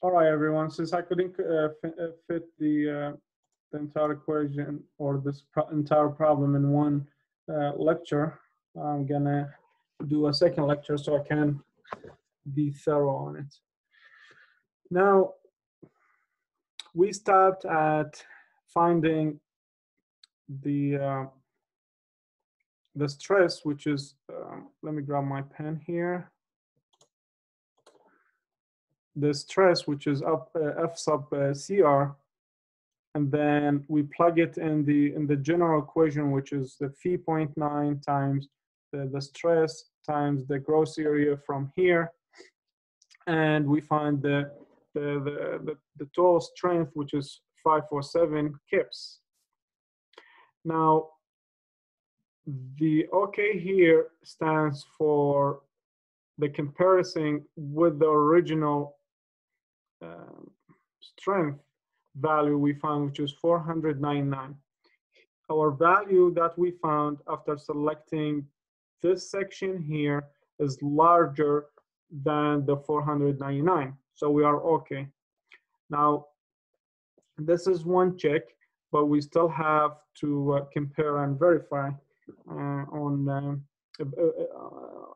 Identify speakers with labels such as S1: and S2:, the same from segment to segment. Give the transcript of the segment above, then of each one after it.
S1: All right, everyone. Since I couldn't fit the entire equation or this entire problem in one lecture, I'm gonna do a second lecture so I can be thorough on it. Now, we start at finding the stress, which is, let me grab my pen here. The stress, which is up F sub CR, and then we plug it in the general equation, which is the phi 0.9 times the stress times the gross area from here, and we find the total strength, which is 547 kips. Now, the OK here stands for the comparison with the original strength value we found, which is 499. Our value that we found after selecting this section here is larger than the 499. So we are OK. Now, this is one check, but we still have to compare and verify on if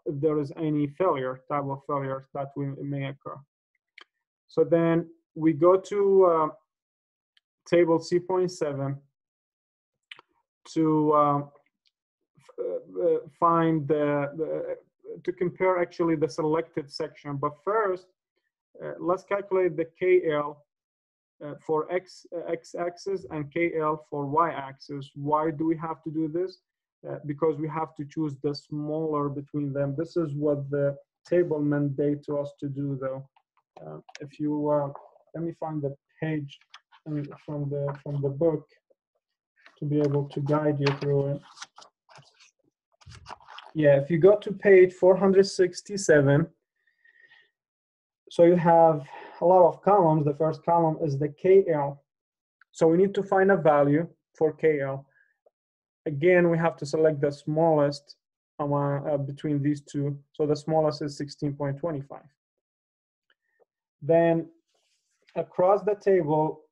S1: there is any type of failure that may occur. So then we go to table C.7 to find to compare actually the selected section. But first, let's calculate the KL for x-axis and KL for y-axis. Why do we have to do this? Because we have to choose the smaller between them. This is what the table mandate to us to do, though. If you let me find the page from the book to be able to guide you through it. Yeah, if you go to page 467, so you have a lot of columns. The first column is the KL. So we need to find a value for KL. Again, we have to select the smallest between these two. So the smallest is 16.25. Then across the table,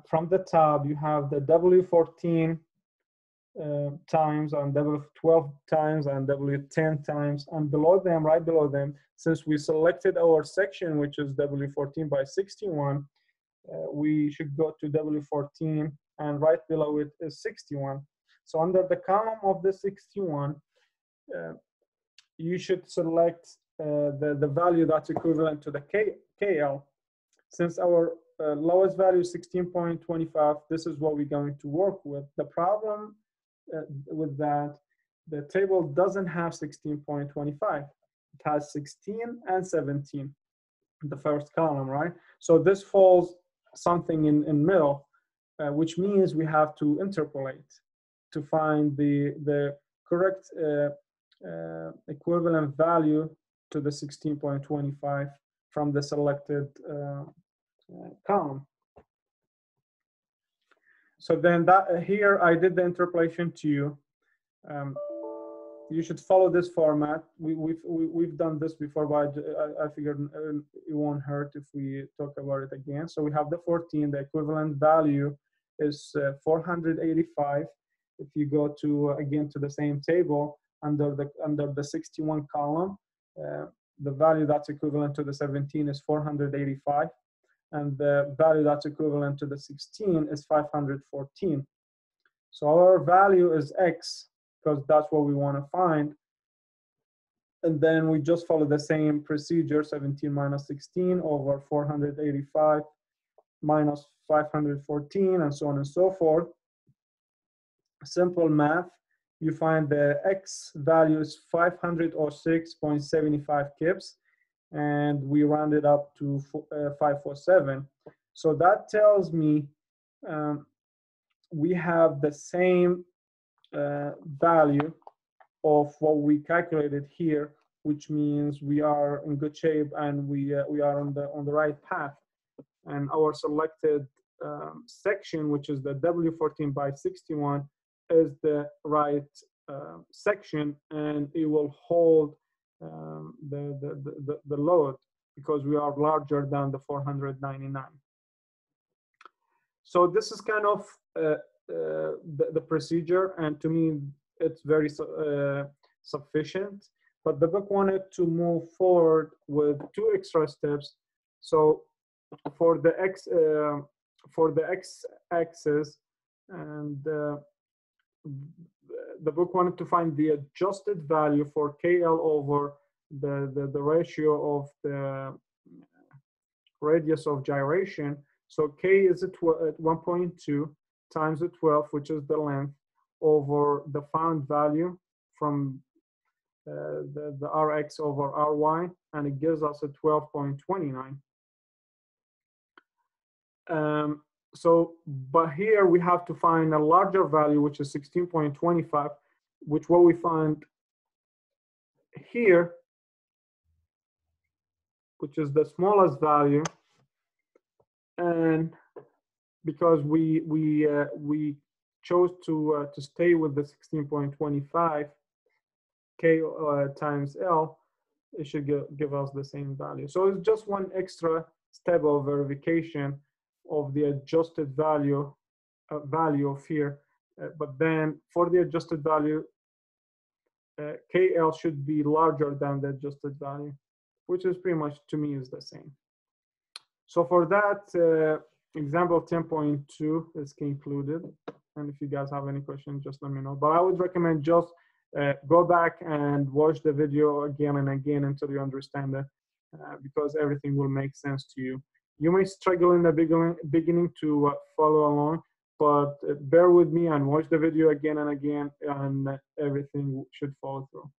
S1: from the top, you have the W14 times and W12 times and W10 times, and below them, right below them, since we selected our section, which is W14 by 61, we should go to W14, and right below it is 61. So under the column of the 61, you should select the value that's equivalent to the KL. Since our lowest value is 16.25, this is what we're going to work with. The problem with that, the table doesn't have 16.25. It has 16 and 17 in the first column, right? So this falls something in middle, which means we have to interpolate to find the correct equivalent value to the 16.25 from the selected column. So then that here I did the interpolation to you. You should follow this format. We've done this before, but I figured it won't hurt if we talk about it again. So we have the 14. The equivalent value is 485. If you go to again to the same table under the 61 column, the value that's equivalent to the 17 is 485. And the value that's equivalent to the 16 is 514. So our value is X, because that's what we want to find. And then we just follow the same procedure, 17 minus 16 over 485 minus 514, and so on and so forth. Simple math, you find the X value is 506.75 kips. And we round it up to 547. So that tells me we have the same value of what we calculated here, which means we are in good shape and we are on the right path. And our selected section, which is the W14 by 61, is the right section, and it will hold the load. because we are larger than the 499. So this is kind of the procedure, and to me, it's very sufficient. But the book wanted to move forward with 2 extra steps. So for the x-axis, and the book wanted to find the adjusted value for KL over the ratio of the radius of gyration. So K is at 1.2 times the 12, which is the length, over the found value from the Rx over Ry, and it gives us a 12.29. But here we have to find a larger value, which is 16.25, which what we find here, which is the smallest value. And because we chose to stay with the 16.25 K times L, it should give us the same value. So it's just one extra step of verification of the adjusted value of here. But then for the adjusted value, KL should be larger than the adjusted value, which is pretty much, to me, is the same. So for that, example 10.2 is concluded. And if you guys have any questions, just let me know. But I would recommend just go back and watch the video again and again until you understand it, because everything will make sense to you. You may struggle in the beginning to follow along, but bear with me and watch the video again and again, and everything should follow through.